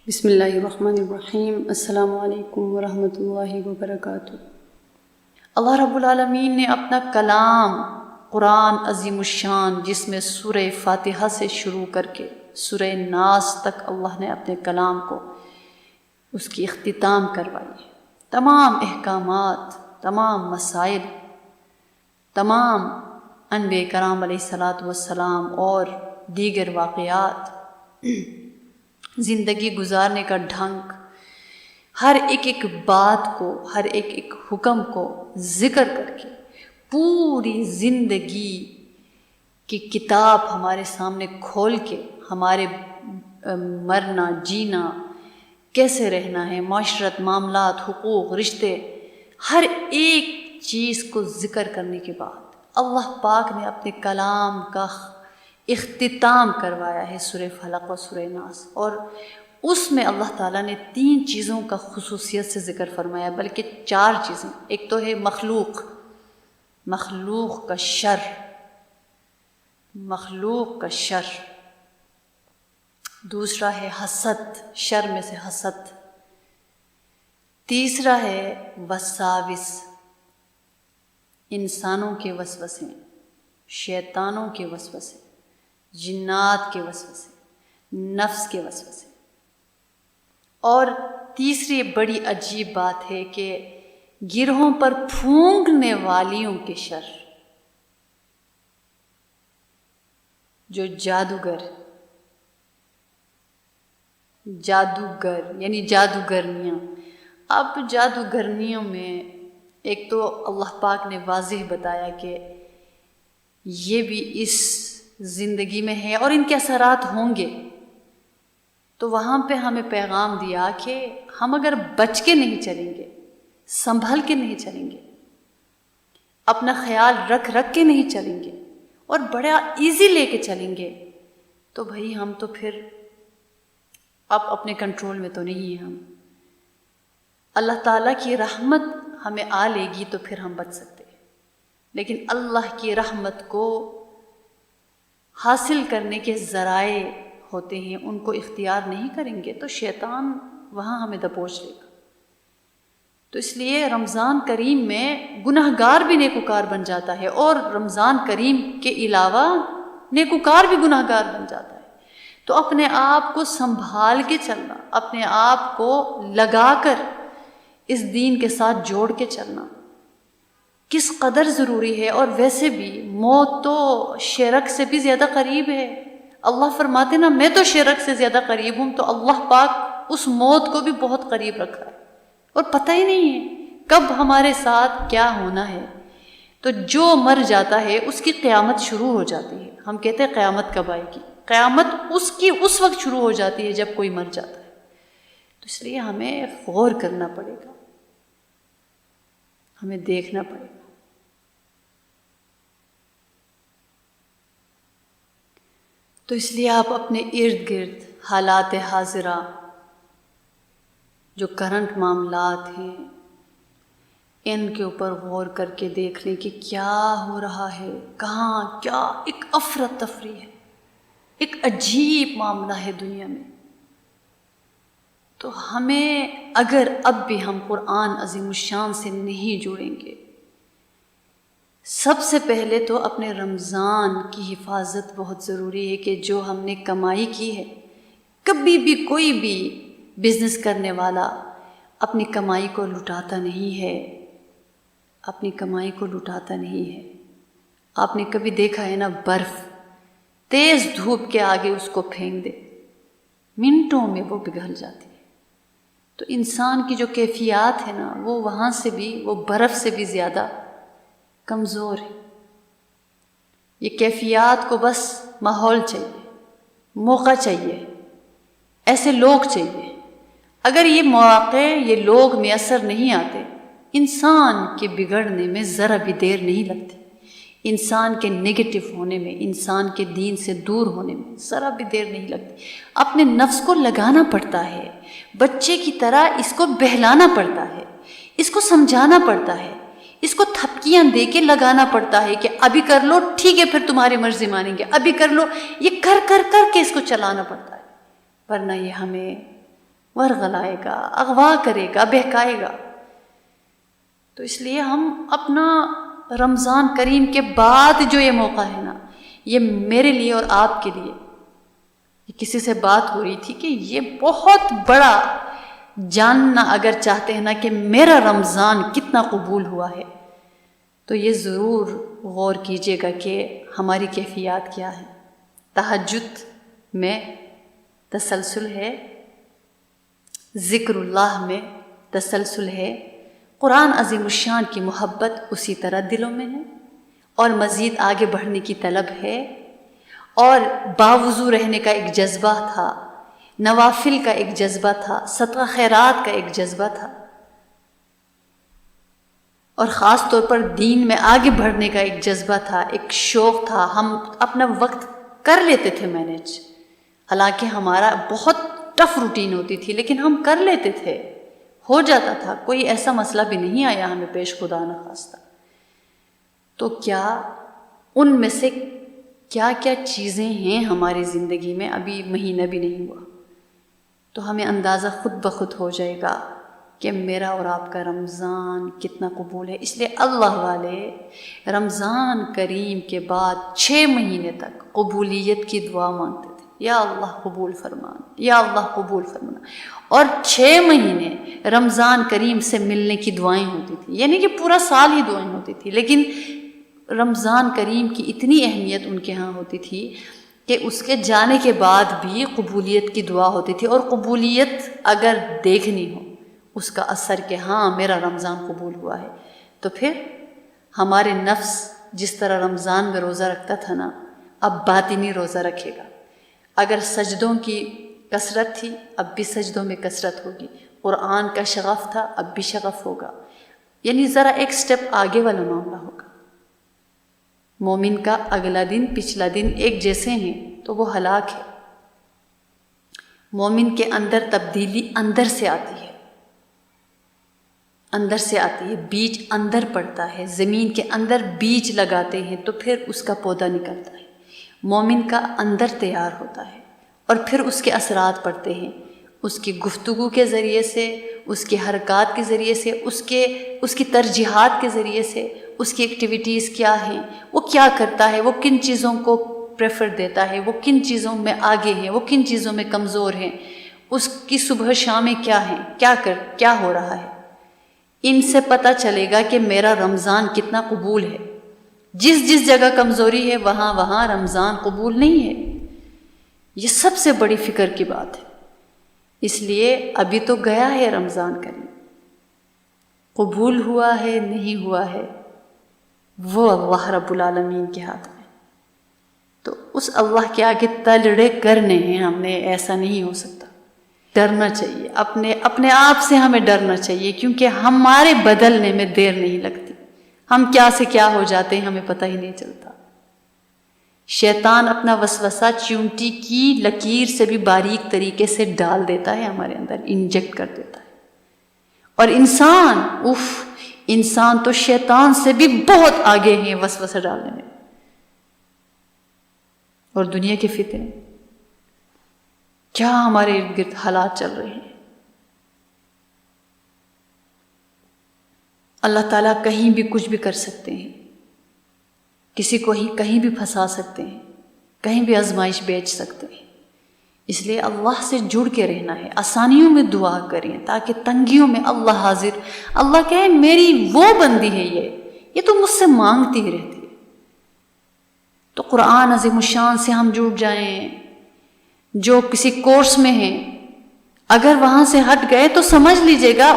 بسم اللہ الرحمن الرحیم۔ السلام علیکم ورحمۃ اللہ وبرکاتہ۔ اللہ رب العالمین نے اپنا کلام قرآن عظیم الشان، جس میں سورہ فاتحہ سے شروع کر کے سورہ ناس تک اللہ نے اپنے کلام کو اس کی اختتام کروائی۔ تمام احکامات، تمام مسائل، تمام انبیاء کرام علیہ الصلاۃ والسلام اور دیگر واقعات، زندگی گزارنے کا ڈھنگ، ہر ایک بات کو، ہر ایک حکم کو ذکر کر کے پوری زندگی کی کتاب ہمارے سامنے کھول کے ہمارے مرنا جینا، کیسے رہنا ہے، معاشرت، معاملات، حقوق، رشتے، ہر ایک چیز کو ذکر کرنے کے بعد اللہ پاک نے اپنے کلام کا اختتام کروایا ہے سورہ فلق و سورہ ناس، اور اس میں اللہ تعالیٰ نے 3 چیزوں کا خصوصیت سے ذکر فرمایا، بلکہ 4 چیزیں۔ ایک تو ہے مخلوق کا شر، مخلوق کا شر۔ دوسرا ہے حسد، شر میں سے حسد۔ تیسرا ہے وساوس، انسانوں کے وسوسے، شیطانوں کے وسوسے، جنات کے وسوسے، نفس کے وسوسے۔ اور تیسری بڑی عجیب بات ہے کہ گرہوں پر پھونکنے والیوں کے شر، جو جادوگر یعنی جادوگرنیاں۔ اب جادوگرنیوں میں ایک تو اللہ پاک نے واضح بتایا کہ یہ بھی اس زندگی میں ہے اور ان کے اثرات ہوں گے، تو وہاں پہ ہمیں پیغام دیا کہ ہم اگر بچ کے نہیں چلیں گے، سنبھل کے نہیں چلیں گے، اپنا خیال رکھ کے نہیں چلیں گے اور بڑا ایزی لے کے چلیں گے، تو بھائی ہم تو پھر اب اپنے کنٹرول میں تو نہیں ہیں۔ ہم اللہ تعالیٰ کی رحمت ہمیں آ لے گی تو پھر ہم بچ سکتے ہیں، لیکن اللہ کی رحمت کو حاصل کرنے کے ذرائع ہوتے ہیں، ان کو اختیار نہیں کریں گے تو شیطان وہاں ہمیں دبوچ لے گا۔ تو اس لیے رمضان کریم میں گناہگار بھی نیکوکار بن جاتا ہے، اور رمضان کریم کے علاوہ نیکوکار بھی گناہگار بن جاتا ہے۔ تو اپنے آپ کو سنبھال کے چلنا، اپنے آپ کو لگا کر اس دین کے ساتھ جوڑ کے چلنا کس قدر ضروری ہے۔ اور ویسے بھی موت تو شرک سے بھی زیادہ قریب ہے۔ اللہ فرماتے نا، میں تو شرک سے زیادہ قریب ہوں، تو اللہ پاک اس موت کو بھی بہت قریب رکھا ہے، اور پتہ ہی نہیں ہے کب ہمارے ساتھ کیا ہونا ہے۔ تو جو مر جاتا ہے اس کی قیامت شروع ہو جاتی ہے۔ ہم کہتے ہیں قیامت کب آئے گی؟ قیامت اس وقت شروع ہو جاتی ہے جب کوئی مر جاتا ہے۔ تو اس لیے ہمیں غور کرنا پڑے گا، ہمیں دیکھنا پڑے گا۔ تو اس لیے آپ اپنے ارد گرد حالات حاضرہ، جو کرنٹ معاملات ہیں، ان کے اوپر غور کر کے دیکھ لیں کہ کیا ہو رہا ہے، کہاں کیا ایک افراتفری ہے، ایک عجیب معاملہ ہے دنیا میں۔ تو ہمیں اگر اب بھی ہم قرآن عظیم الشان سے نہیں جڑیں گے، سب سے پہلے تو اپنے رمضان کی حفاظت بہت ضروری ہے، کہ جو ہم نے کمائی کی ہے، کبھی بھی کوئی بھی بزنس کرنے والا اپنی کمائی کو لٹاتا نہیں ہے، اپنی کمائی کو لٹاتا نہیں ہے۔ آپ نے کبھی دیکھا ہے نا، برف تیز دھوپ کے آگے اس کو پھینک دے، منٹوں میں وہ پگھل جاتی ہے۔ تو انسان کی جو کیفیات ہے نا، وہ وہاں سے بھی، وہ برف سے بھی زیادہ کمزور ہے۔ یہ کیفیات کو بس ماحول چاہیے، موقع چاہیے، ایسے لوگ چاہیے۔ اگر یہ مواقع، یہ لوگ میسر نہیں آتے، انسان کے بگڑنے میں ذرا بھی دیر نہیں لگتی، انسان کے نگیٹو ہونے میں، انسان کے دین سے دور ہونے میں ذرا بھی دیر نہیں لگتی۔ اپنے نفس کو لگانا پڑتا ہے، بچے کی طرح اس کو بہلانا پڑتا ہے، اس کو سمجھانا پڑتا ہے، اس کو تھپکیاں دے کے لگانا پڑتا ہے کہ ابھی کر لو، ٹھیک ہے، پھر تمہاری مرضی مانیں گے، ابھی کر لو۔ یہ کر کے اس کو چلانا پڑتا ہے، ورنہ یہ ہمیں ورغلائے گا، اغوا کرے گا، بہکائے گا۔ تو اس لیے ہم اپنا رمضان کریم کے بعد جو یہ موقع ہے نا، یہ میرے لیے اور آپ کے لیے، کسی سے بات ہو رہی تھی کہ یہ بہت بڑا جاننا اگر چاہتے ہیں نا کہ میرا رمضان کتنا قبول ہوا ہے، تو یہ ضرور غور کیجیے گا کہ ہماری کیفیات کیا ہے۔ تہجد میں تسلسل ہے، ذکر اللہ میں تسلسل ہے، قرآن عظیم الشان کی محبت اسی طرح دلوں میں ہے، اور مزید آگے بڑھنے کی طلب ہے، اور باوضو رہنے کا ایک جذبہ تھا، نوافل کا ایک جذبہ تھا، صدقہ خیرات کا ایک جذبہ تھا، اور خاص طور پر دین میں آگے بڑھنے کا ایک جذبہ تھا، ایک شوق تھا۔ ہم اپنا وقت کر لیتے تھے مینیج، حالانکہ ہمارا بہت ٹف روٹین ہوتی تھی، لیکن ہم کر لیتے تھے، ہو جاتا تھا، کوئی ایسا مسئلہ بھی نہیں آیا ہمیں پیش، خدا نخواستہ۔ تو کیا ان میں سے کیا کیا چیزیں ہیں ہماری زندگی میں، ابھی مہینہ بھی نہیں ہوا، تو ہمیں اندازہ خود بخود ہو جائے گا کہ میرا اور آپ کا رمضان کتنا قبول ہے۔ اس لیے اللہ والے رمضان کریم کے بعد 6 مہینے تک قبولیت کی دعا مانگتے تھے، یا اللہ قبول فرمان، یا اللہ قبول فرمانا، اور 6 مہینے رمضان کریم سے ملنے کی دعائیں ہوتی تھیں، یعنی کہ پورا سال ہی دعائیں ہوتی تھی، لیکن رمضان کریم کی اتنی اہمیت ان کے ہاں ہوتی تھی کہ اس کے جانے کے بعد بھی قبولیت کی دعا ہوتی تھی، اور قبولیت اگر دیکھنی ہو اس کا اثر کہ ہاں میرا رمضان قبول ہوا ہے، تو پھر ہمارے نفس جس طرح رمضان میں روزہ رکھتا تھا نا، اب باطنی روزہ رکھے گا۔ اگر سجدوں کی کثرت تھی، اب بھی سجدوں میں کثرت ہوگی، قرآن کا شغف تھا، اب بھی شغف ہوگا، یعنی ذرا ایک سٹیپ آگے والا معاملہ ہوگا۔ مومن کا اگلا دن پچھلا دن ایک جیسے ہیں تو وہ ہلاک ہے۔ مومن کے اندر تبدیلی اندر سے آتی ہے، اندر سے آتی ہے، بیج اندر پڑتا ہے، زمین کے اندر بیج لگاتے ہیں تو پھر اس کا پودا نکلتا ہے۔ مومن کا اندر تیار ہوتا ہے، اور پھر اس کے اثرات پڑتے ہیں، اس کی گفتگو کے ذریعے سے، اس کی حرکات کے ذریعے سے، اس کی ترجیحات کے ذریعے سے، اس کی ایکٹیویٹیز کیا ہیں، وہ کیا کرتا ہے، وہ کن چیزوں کو پریفر دیتا ہے، وہ کن چیزوں میں آگے ہے، وہ کن چیزوں میں کمزور ہیں، اس کی صبح شامیں کیا ہیں، کیا ہو رہا ہے۔ ان سے پتہ چلے گا کہ میرا رمضان کتنا قبول ہے۔ جس جگہ کمزوری ہے وہاں رمضان قبول نہیں ہے۔ یہ سب سے بڑی فکر کی بات ہے۔ اس لیے ابھی تو گیا ہے رمضان کریم، قبول ہوا ہے نہیں ہوا ہے وہ اللہ رب العالمین کے ہاتھ میں۔ تو اس اللہ کے آگے تلڑے کرنے ہیں ہم نے، ایسا نہیں ہو سکتا۔ ڈرنا چاہیے، اپنے آپ سے ہمیں ڈرنا چاہیے، کیونکہ ہمارے بدلنے میں دیر نہیں لگتی۔ ہم کیا سے کیا ہو جاتے ہیں ہمیں پتہ ہی نہیں چلتا۔ شیطان اپنا وسوسہ چیونٹی کی لکیر سے بھی باریک طریقے سے ڈال دیتا ہے، ہمارے اندر انجیکٹ کر دیتا ہے۔ اور انسان تو شیطان سے بھی بہت آگے ہیں وسوسہ ڈالنے میں۔ اور دنیا کے فتنے کیا ہمارے ارد گرد حالات چل رہے ہیں۔ اللہ تعالیٰ کہیں بھی کچھ بھی کر سکتے ہیں، کسی کو ہی کہیں بھی پھنسا سکتے ہیں، کہیں بھی آزمائش بیچ سکتے ہیں۔ اس لیے اللہ سے جڑ کے رہنا ہے، آسانیوں میں دعا کریں تاکہ تنگیوں میں اللہ حاضر۔ اللہ کہے میری وہ بندی ہے یہ تو مجھ سے مانگتی ہی رہتی ہے۔ تو قرآن عظیم الشان سے ہم جڑ جائیں۔ جو کسی کورس میں ہیں اگر وہاں سے ہٹ گئے تو سمجھ لیجئے گا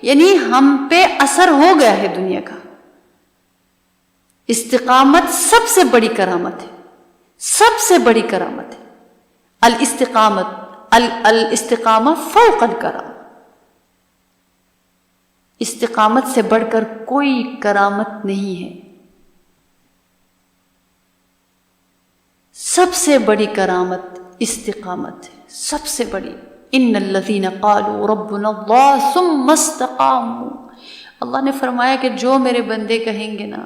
یعنی ہم پہ اثر ہو گیا ہے دنیا کا۔ استقامت سب سے بڑی کرامت ہے، سب سے بڑی کرامت ہے۔ الاستقامہ فوق الکرامہ، استقامت سے بڑھ کر کوئی کرامت نہیں ہے۔ سب سے بڑی کرامت استقامت ہے، سب سے بڑی۔ ان الذین قالوا ربنا اللہ ثم استقاموا، اللہ نے فرمایا کہ جو میرے بندے کہیں گے نا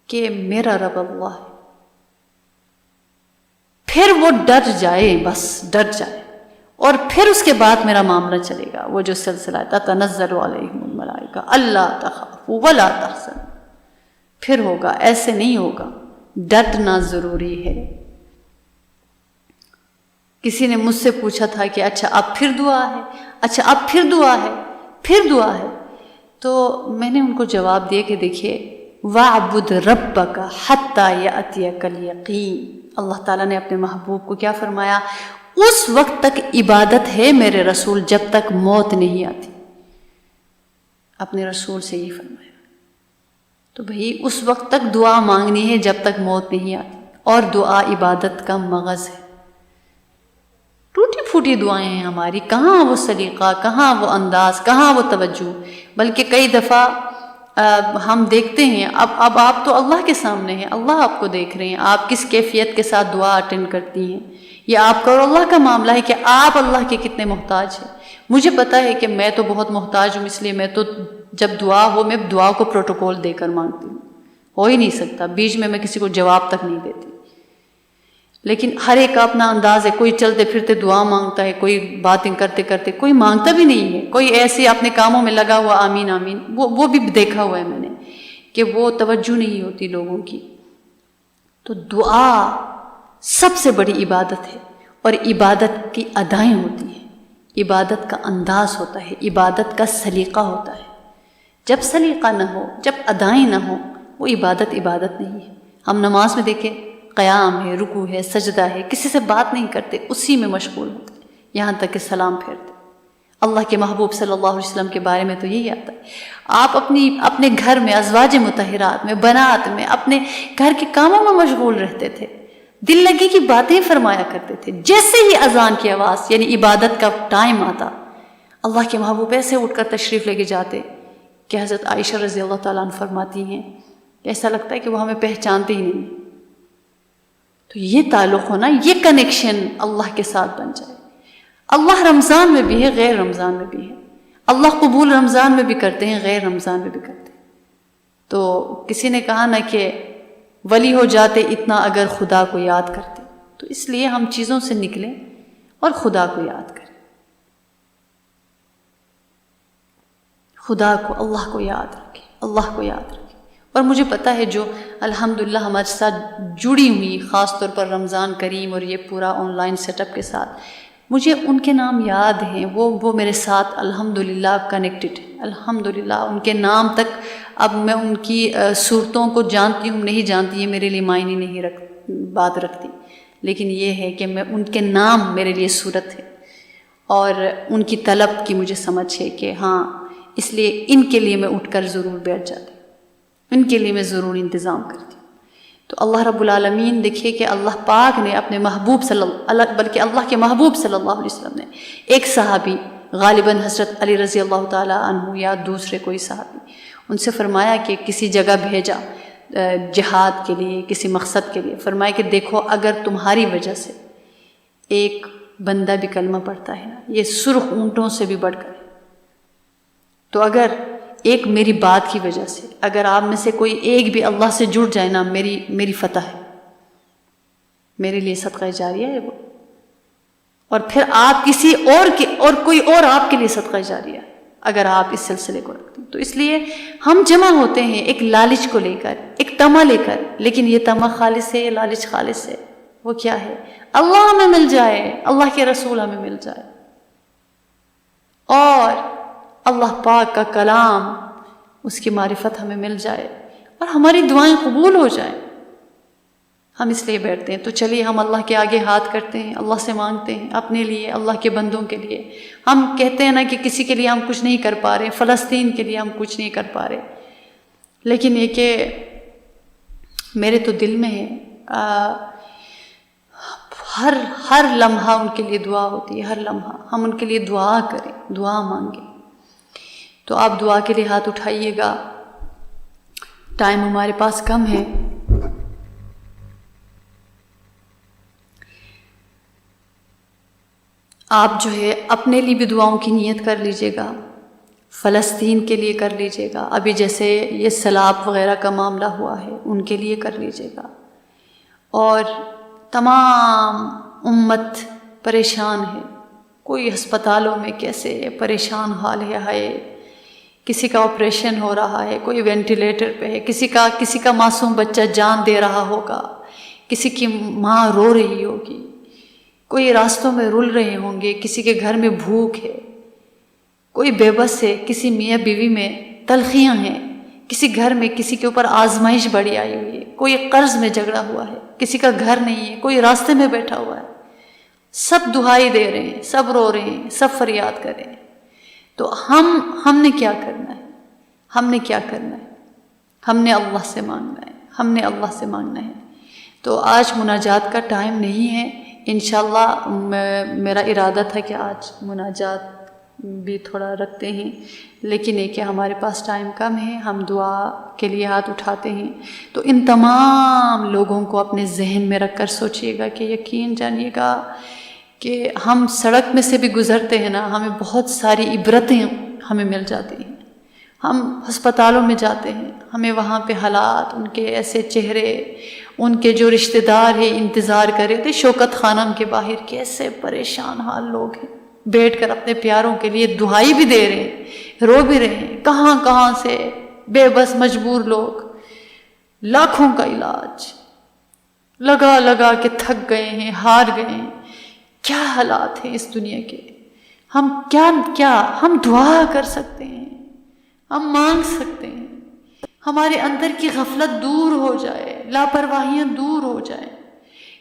کہ میرا رب اللہ ہے، پھر وہ ڈر جائے، بس ڈر جائے، اور پھر اس کے بعد میرا معاملہ چلے گا، وہ جو سلسلہ ہے تتنزل علیہم الملائکہ الا تخافوا ولا تحزنوا، پھر ہوگا، ایسے نہیں ہوگا۔ ڈٹنا ضروری ہے۔ کسی نے مجھ سے پوچھا تھا کہ اچھا اب پھر دعا ہے، اچھا اب پھر دعا ہے، پھر دعا ہے، تو میں نے ان کو جواب دیا کہ دیکھیے وَاعْبُدْ رَبَّكَ حَتَّى يَأْتِيَكَ الْيَقِينُ، اللہ تعالیٰ نے اپنے محبوب کو کیا فرمایا؟ اس وقت تک عبادت ہے میرے رسول جب تک موت نہیں آتی، اپنے رسول سے یہ فرمایا۔ تو بھئی اس وقت تک دعا مانگنی ہے جب تک موت نہیں آتی، اور دعا عبادت کا مغز ہے۔ ٹوٹی پھوٹی دعائیں ہیں ہماری، کہاں وہ سلیقہ، کہاں وہ انداز، کہاں وہ توجہ، بلکہ کئی دفعہ ہم دیکھتے ہیں، اب آپ تو اللہ کے سامنے ہیں، اللہ آپ کو دیکھ رہے ہیں، آپ کس کیفیت کے ساتھ دعا اٹینڈ کرتی ہیں، یہ آپ کا اور اللہ کا معاملہ ہے کہ آپ اللہ کے کتنے محتاج ہیں۔ مجھے پتا ہے کہ میں تو بہت محتاج ہوں، اس لیے میں تو جب دعا ہو میں دعا کو پروٹوکول دے کر مانگتی ہوں، ہو ہی نہیں سکتا، بیچ میں کسی کو جواب تک نہیں دیتی۔ لیکن ہر ایک کا اپنا انداز ہے، کوئی چلتے پھرتے دعا مانگتا ہے، کوئی باتیں کرتے کرتے، کوئی مانگتا بھی نہیں ہے، کوئی ایسے اپنے کاموں میں لگا ہوا آمین آمین، وہ بھی دیکھا ہوا ہے میں نے کہ وہ توجہ نہیں ہوتی لوگوں کی۔ تو دعا سب سے بڑی عبادت ہے، اور عبادت کی ادائیں ہوتی ہیں، عبادت کا انداز ہوتا ہے، عبادت کا سلیقہ ہوتا ہے۔ جب سلیقہ نہ ہو، جب ادائیں نہ ہوں، وہ عبادت نہیں ہے۔ ہم نماز میں دیکھیں، قیام ہے، رکوع ہے، سجدہ ہے، کسی سے بات نہیں کرتے، اسی میں مشغول ہوتے یہاں تک کہ سلام پھیرتے۔ اللہ کے محبوب صلی اللہ علیہ وسلم کے بارے میں تو یہی آتا ہے، آپ اپنے گھر میں ازواج مطہرات میں، بنات میں، اپنے گھر کے کاموں میں مشغول رہتے تھے، دل لگی کی باتیں فرمایا کرتے تھے۔ جیسے ہی اذان کی آواز یعنی عبادت کا ٹائم آتا، اللہ کے محبوب ایسے اٹھ کر تشریف لے کے جاتے کہ حضرت عائشہ رضی اللہ تعالیٰ عنہ فرماتی ہیں ایسا لگتا ہے کہ وہ ہمیں پہچانتے ہی نہیں۔ تو یہ تعلق ہونا، یہ کنیکشن اللہ کے ساتھ بن جائے۔ اللہ رمضان میں بھی ہے، غیر رمضان میں بھی ہے، اللہ قبول رمضان میں بھی کرتے ہیں، غیر رمضان میں بھی کرتے ہیں۔ تو کسی نے کہا نا کہ ولی ہو جاتے اتنا اگر خدا کو یاد کرتے، تو اس لیے ہم چیزوں سے نکلیں اور خدا کو یاد کریں، خدا کو، اللہ کو یاد رکھیں، اللہ کو یاد رکھیں۔ اور مجھے پتہ ہے جو الحمدللہ ہمارے ساتھ جڑی ہوئی، خاص طور پر رمضان کریم اور یہ پورا آن لائن سیٹ اپ کے ساتھ، مجھے ان کے نام یاد ہیں، وہ میرے ساتھ الحمدللہ کنیکٹڈ ہیں، الحمدللہ ان کے نام تک اب میں ان کی صورتوں کو جانتی ہوں نہیں جانتی، یہ میرے لیے معنی نہیں بات رکھتی، لیکن یہ ہے کہ میں ان کے نام میرے لیے صورت ہے، اور ان کی طلب کی مجھے سمجھ ہے کہ ہاں، اس لیے ان کے لیے میں اٹھ کر ضرور بیٹھ جاتی ہوں، ان کے لیے میں ضرور انتظام کرتی ہوں۔ تو اللہ رب العالمین دیکھیے کہ اللہ پاک نے اپنے محبوب بلکہ اللہ کے محبوب صلی اللہ علیہ وسلم نے ایک صحابی، غالباً حضرت علی رضی اللہ تعالیٰ عنہ یا دوسرے کوئی صحابی، ان سے فرمایا کہ کسی جگہ بھیجا جہاد کے لیے، کسی مقصد کے لیے، فرمایا کہ دیکھو اگر تمہاری وجہ سے ایک بندہ بھی کلمہ پڑھتا ہے نا، یہ سرخ اونٹوں سے بھی بڑھ کر، تو اگر ایک میری بات کی وجہ سے اگر آپ میں سے کوئی ایک بھی اللہ سے جڑ جائے نا، میری فتح ہے، میرے لیے صدقہ جاریہ ہے وہ، اور پھر آپ کسی اور کے اور کوئی اور آپ کے لیے صدقہ جاریہ ہے اگر آپ اس سلسلے کو رکھتے ہیں۔ تو اس لیے ہم جمع ہوتے ہیں ایک لالچ کو لے کر، ایک طمع لے کر، لیکن یہ طمع خالص ہے، یہ لالچ خالص ہے، وہ کیا ہے؟ اللہ ہمیں مل جائے، اللہ کے رسول ہمیں مل جائے، اور اللہ پاک کا کلام، اس کی معرفت ہمیں مل جائے، اور ہماری دعائیں قبول ہو جائیں۔ ہم اس لیے بیٹھتے ہیں۔ تو چلیے ہم اللہ کے آگے ہاتھ کرتے ہیں، اللہ سے مانگتے ہیں اپنے لیے، اللہ کے بندوں کے لیے۔ ہم کہتے ہیں نا کہ کسی کے لیے ہم کچھ نہیں کر پا رہے، فلسطین کے لیے ہم کچھ نہیں کر پا رہے، لیکن یہ کہ میرے تو دل میں ہے ہر لمحہ ان کے لیے دعا ہوتی ہے، ہر لمحہ ہم ان کے لیے دعا کریں، دعا مانگیں۔ تو آپ دعا کے لیے ہاتھ اٹھائیے گا، ٹائم ہمارے پاس کم ہے۔ آپ جو ہے اپنے لیے بھی دعاؤں کی نیت کر لیجئے گا، فلسطین کے لیے کر لیجئے گا، ابھی جیسے یہ سیلاب وغیرہ کا معاملہ ہوا ہے ان کے لیے کر لیجئے گا، اور تمام امت پریشان ہے، کوئی ہسپتالوں میں کیسے پریشان حال ہے، کسی کا آپریشن ہو رہا ہے، کوئی وینٹیلیٹر پہ ہے، کسی کا معصوم بچہ جان دے رہا ہوگا، کسی کی ماں رو رہی ہوگی، کوئی راستوں میں رول رہے ہوں گے، کسی کے گھر میں بھوک ہے، کوئی بے بس ہے، کسی میاں بیوی میں تلخیاں ہیں، کسی گھر میں کسی کے اوپر آزمائش بڑی آئی ہوئی ہے، کوئی قرض میں جھگڑا ہوا ہے، کسی کا گھر نہیں ہے، کوئی راستے میں بیٹھا ہوا ہے، سب دہائی دے رہے ہیں، سب رو رہے ہیں، سب فریاد کر رہے ہیں۔ تو ہم نے کیا کرنا ہے؟ ہم نے کیا کرنا ہے؟ ہم نے اللہ سے مانگنا ہے، ہم نے اللہ سے مانگنا ہے۔ تو آج مناجات کا ٹائم نہیں ہے، انشاءاللہ میرا ارادہ تھا کہ آج مناجات بھی تھوڑا رکھتے ہیں، لیکن یہ کہ ہمارے پاس ٹائم کم ہے، ہم دعا کے لیے ہاتھ اٹھاتے ہیں۔ تو ان تمام لوگوں کو اپنے ذہن میں رکھ کر سوچئے گا کہ یقین جانیے گا کہ ہم سڑک میں سے بھی گزرتے ہیں نا، ہمیں بہت ساری عبرتیں ہمیں مل جاتی ہیں۔ ہم ہسپتالوں میں جاتے ہیں، ہمیں وہاں پہ حالات، ان کے ایسے چہرے، ان کے جو رشتہ دار ہیں انتظار کر رہے تھے شوکت خانم کے باہر، کیسے پریشان حال لوگ ہیں، بیٹھ کر اپنے پیاروں کے لیے دعائی بھی دے رہے ہیں، رو بھی رہے ہیں، کہاں کہاں سے بے بس مجبور لوگ، لاکھوں کا علاج لگا لگا کے تھک گئے ہیں، ہار گئے ہیں۔ کیا حالات ہیں اس دنیا کے، ہم دعا کر سکتے ہیں، ہم مانگ سکتے ہیں، ہمارے اندر کی غفلت دور ہو جائے، لاپرواہیاں دور ہو جائیں۔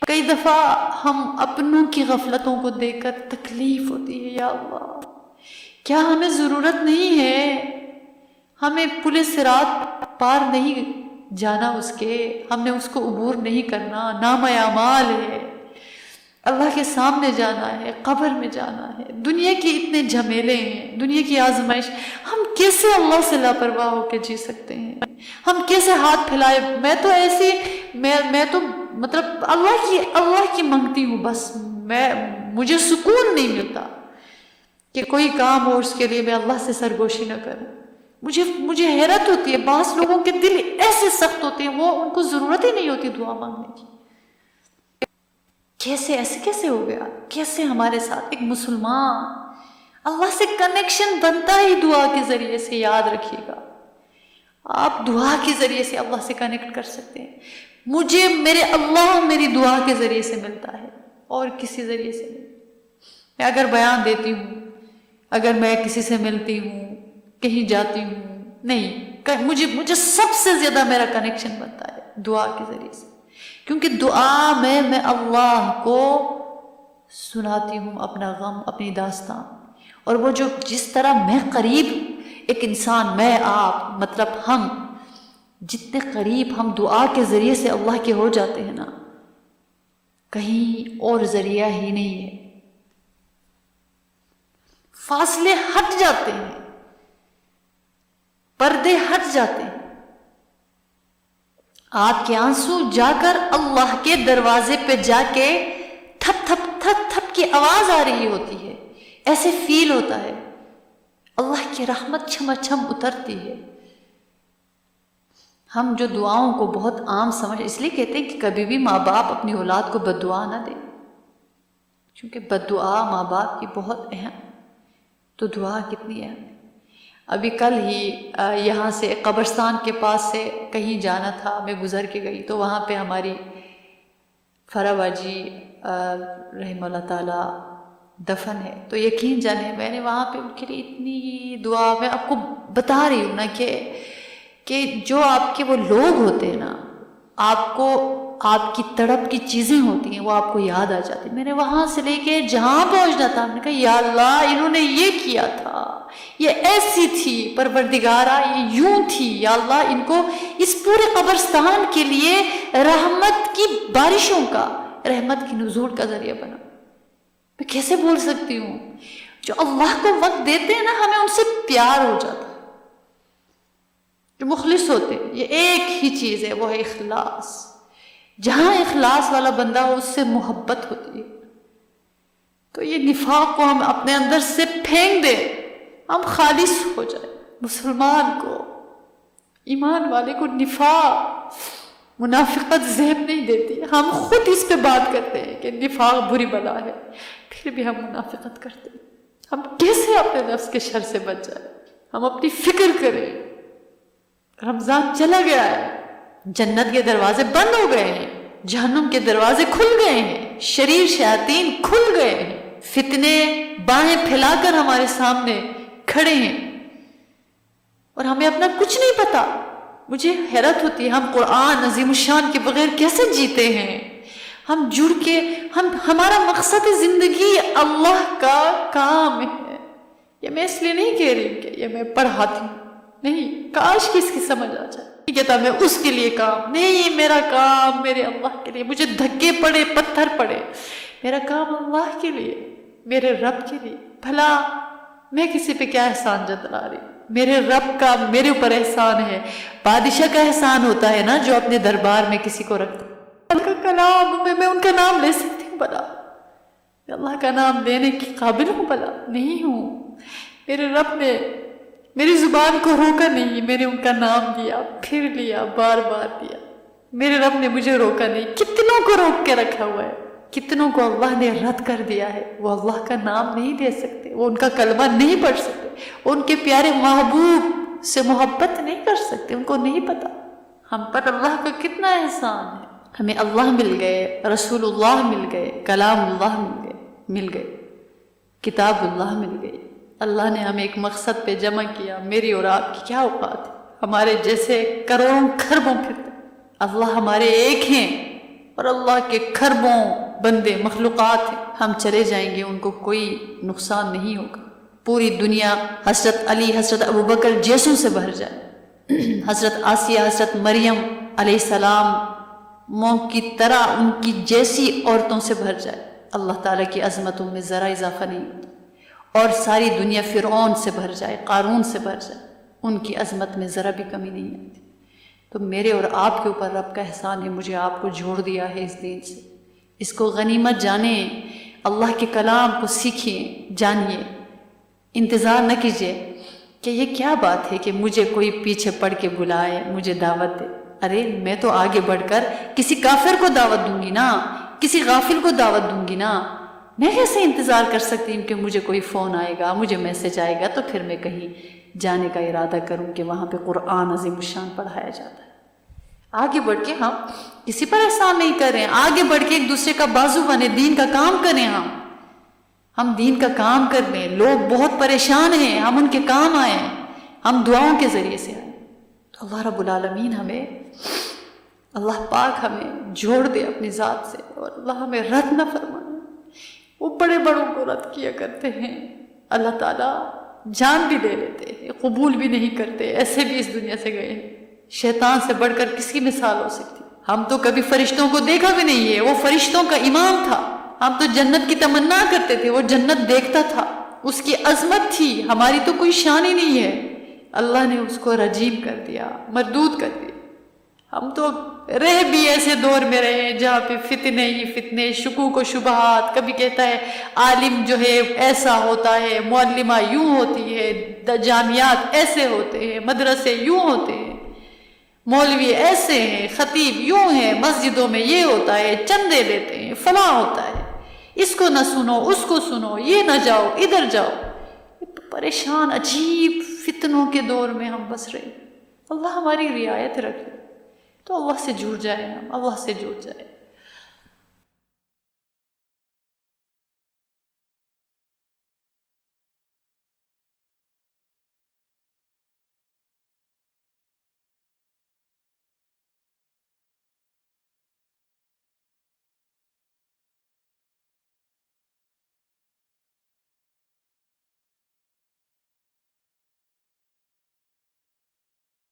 کئی دفعہ ہم اپنوں کی غفلتوں کو دیکھ کر تکلیف ہوتی ہے، یا اللہ کیا ہمیں ضرورت نہیں ہے، ہمیں پل صراط پار نہیں جانا، ہم نے اس کو عبور نہیں کرنا، نام اعمال ہے، اللہ کے سامنے جانا ہے، قبر میں جانا ہے، دنیا کی اتنے جھمیلے ہیں، دنیا کی آزمائش، ہم کیسے اللہ سے لاپرواہ ہو کے جی سکتے ہیں؟ ہم کیسے ہاتھ پھیلائے؟ میں تو مطلب اللہ کی منگتی ہوں، بس مجھے سکون نہیں ملتا کہ کوئی کام ہو اس کے لیے میں اللہ سے سرگوشی نہ کروں۔ مجھے حیرت ہوتی ہے، بعض لوگوں کے دل ایسے سخت ہوتے ہیں، ان کو ضرورت ہی نہیں ہوتی دعا مانگنے کی۔ ایسے کیسے ہو گیا؟ کیسے ہمارے ساتھ ایک مسلمان اللہ سے کنیکشن بنتا ہی دعا کے ذریعے سے، یاد رکھیے گا، آپ دعا کے ذریعے سے اللہ سے کنیکٹ کر سکتے ہیں۔ میرے اللہ میری دعا کے ذریعے سے ملتا ہے، اور کسی ذریعے سے نہیں۔ میں اگر بیان دیتی ہوں، اگر میں کسی سے ملتی ہوں، کہیں جاتی ہوں، نہیں، مجھے سب سے زیادہ میرا کنیکشن بنتا ہے دعا کے ذریعے سے، کیونکہ دعا میں اللہ کو سناتی ہوں اپنا غم، اپنی داستان، اور وہ جس طرح میں قریب ایک انسان، میں آپ مطلب ہم جتنے قریب ہم دعا کے ذریعے سے اللہ کے ہو جاتے ہیں نا، کہیں اور ذریعہ ہی نہیں ہے۔ فاصلے ہٹ جاتے ہیں، پردے ہٹ جاتے ہیں، آپ کے آنسو جا کر اللہ کے دروازے پہ جا کے تھپ تھپ تھپ تھپ کی آواز آ رہی ہوتی ہے، ایسے فیل ہوتا ہے اللہ کی رحمت چھم چھم اترتی ہے۔ ہم جو دعاؤں کو بہت عام سمجھ، اس لیے کہتے ہیں کہ کبھی بھی ماں باپ اپنی اولاد کو بد دعا نہ دیں، کیونکہ بد دعا ماں باپ کی بہت اہم، تو دعا کتنی اہم ہے۔ ابھی کل ہی یہاں سے قبرستان کے پاس سے کہیں جانا تھا، میں گزر کے گئی تو وہاں پہ ہماری فرا باجی رحمہ اللہ تعالی دفن ہے، تو یقین جانے میں نے وہاں پہ ان کے لیے اتنی دعا، میں آپ کو بتا رہی ہوں نا کہ جو آپ کے وہ لوگ ہوتے ہیں نا، آپ کو آپ کی تڑپ کی چیزیں ہوتی ہیں، وہ آپ کو یاد آ جاتی ہیں۔ میں نے وہاں سے لے کے جہاں پہنچنا تھا، میں نے کہا یا اللہ انہوں نے یہ کیا تھا، یہ ایسی تھی پروردگارا، یہ یوں تھی، یا اللہ ان کو اس پورے قبرستان کے لیے رحمت کی بارشوں کا، رحمت کی نزول کا ذریعہ بنا۔ میں کیسے بول سکتی ہوں؟ جو اللہ کو وقت دیتے ہیں نا، ہمیں ان سے پیار ہو جاتا ہے، جو مخلص ہوتے ہیں۔ یہ ایک ہی چیز ہے، وہ ہے اخلاص۔ جہاں اخلاص والا بندہ ہو، اس سے محبت ہوتی ہے۔ تو یہ نفاق کو ہم اپنے اندر سے پھینک دیں، ہم خالص ہو جائیں۔ مسلمان کو، ایمان والے کو نفاق، منافقت زیب نہیں دیتی۔ ہم خود اس پہ بات کرتے ہیں کہ نفاق بری بلا ہے، پھر بھی ہم منافقت کرتے ہیں. ہم کیسے اپنے نفس کے شر سے بچ جائیں؟ ہم اپنی فکر کریں. رمضان چلا گیا ہے، جنت کے دروازے بند ہو گئے ہیں، جہنم کے دروازے کھل گئے ہیں، شریر شیاطین کھل گئے ہیں، فتنے باہیں پھیلا کر ہمارے سامنے کھڑے ہیں اور ہمیں اپنا کچھ نہیں پتا. مجھے حیرت ہوتی ہے ہم قرآن عظیم الشان کے بغیر کیسے جیتے ہیں. ہم جڑ کے ہمارا مقصد زندگی اللہ کا کام ہے. یہ میں اس لیے نہیں کہہ رہی کہ یہ میں پڑھاتی ہوں، نہیں، کاش کس کی سمجھ آ جائے. نہیں کہتا میں اس کے لیے کام نہیں، یہ میرا کام میرے اللہ کے لیے، مجھے دھکے پڑے پتھر پڑے، میرا کام اللہ کے لیے، میرے رب کے لیے. بھلا میں کسی پہ کیا احسان جتلا رہی؟ میرے رب کا میرے اوپر احسان ہے. بادشاہ کا احسان ہوتا ہے نا جو اپنے دربار میں کسی کو رکھتا. اللہ کا کلام میں ان کا نام لے سکتی ہوں بھلا؟ میں اللہ کا نام لینے کی قابل ہوں بھلا؟ نہیں ہوں. میرے رب نے میری زبان کو روکا نہیں، میں نے ان کا نام لیا، پھر لیا، بار بار لیا. میرے رب نے مجھے روکا نہیں. کتنوں کو روک کے رکھا ہوا ہے، کتنوں کو اللہ نے رد کر دیا ہے. وہ اللہ کا نام نہیں لے سکتے، وہ ان کا کلمہ نہیں پڑھ سکتے، ان کے پیارے محبوب سے محبت نہیں کر سکتے. ان کو نہیں پتا ہم پر اللہ کا کتنا احسان ہے. ہمیں اللہ مل گئے، رسول اللہ مل گئے، کلام اللہ مل گئے، کتاب اللہ مل گئی. اللہ نے ہمیں ایک مقصد پہ جمع کیا. میری اور آپ کی کیا اوقات ہے؟ ہمارے جیسے کروڑوں کھربوں پھرتے. اللہ ہمارے ایک ہیں اور اللہ کے کھربوں بندے مخلوقات ہیں. ہم چلے جائیں گے، ان کو کوئی نقصان نہیں ہوگا. پوری دنیا حضرت علی، حضرت ابوبکر جیسوں سے بھر جائے، حضرت آسیہ، حضرت مریم علیہ السلام کی طرح ان کی جیسی عورتوں سے بھر جائے، اللہ تعالیٰ کی عظمتوں میں ذرا اضافہ نہیں ہوتا. اور ساری دنیا فرعون سے بھر جائے، قارون سے بھر جائے، ان کی عظمت میں ذرا بھی کمی نہیں آتی. تو میرے اور آپ کے اوپر رب کا احسان ہے، مجھے آپ کو جوڑ دیا ہے اس دین سے. اس کو غنیمت جانیں، اللہ کے کلام کو سیکھیں، جانیے. انتظار نہ کیجیے کہ یہ کیا بات ہے کہ مجھے کوئی پیچھے پڑ کے بلائے، مجھے دعوت دے. ارے میں تو آگے بڑھ کر کسی کافر کو دعوت دوں گی نا، کسی غافل کو دعوت دوں گی نا. میں کیسے انتظار کر سکتی ہوں کہ مجھے کوئی فون آئے گا، مجھے میسج آئے گا تو پھر میں کہیں جانے کا ارادہ کروں کہ وہاں پہ قرآن عظیم الشان پڑھایا جاتا ہے. آگے بڑھ کے ہم کسی پر احسان نہیں کر رہے ہیں، آگے بڑھ کے ایک دوسرے کا بازو بنے، دین کا کام کریں. ہم دین کا کام کر لیں. لوگ بہت پریشان ہیں، ہم ان کے کام آئے ہیں، ہم دعاؤں کے ذریعے سے آئے. تو اللہ رب العالمین ہمیں، اللہ پاک ہمیں جوڑ دے اپنی ذات سے، اور اللہ ہمیں رد نہ فرمائے. وہ بڑے بڑوں کو رد کیا کرتے ہیں، اللہ تعالیٰ جان بھی دے لیتے ہیں، قبول بھی نہیں کرتے. ایسے بھی اس دنیا سے گئے ہیں. شیطان سے بڑھ کر کس کی مثال ہو سکتی؟ ہم تو کبھی فرشتوں کو دیکھا بھی نہیں ہے، وہ فرشتوں کا امام تھا. ہم تو جنت کی تمنا کرتے تھے، وہ جنت دیکھتا تھا، اس کی عظمت تھی. ہماری تو کوئی شان ہی نہیں ہے. اللہ نے اس کو رجیم کر دیا، مردود کر دیا. ہم تو رہ بھی ایسے دور میں رہے جہاں پہ فتنے ہی فتنے، شکوک و شبہات. کبھی کہتا ہے عالم جو ہے ایسا ہوتا ہے، معلمہ یوں ہوتی ہے، جامعات ایسے ہوتے ہیں، مدرسے یوں ہوتے ہیں، مولوی ایسے ہیں، خطیب یوں ہیں، مسجدوں میں یہ ہوتا ہے، چندے لیتے ہیں، فلاں ہوتا ہے، اس کو نہ سنو، اس کو سنو، یہ نہ جاؤ، ادھر جاؤ. پریشان عجیب فتنوں کے دور میں ہم بس رہے. اللہ ہماری رعایت رکھے. تو اللہ سے جڑ جائے، ہم اللہ سے جڑ جائے.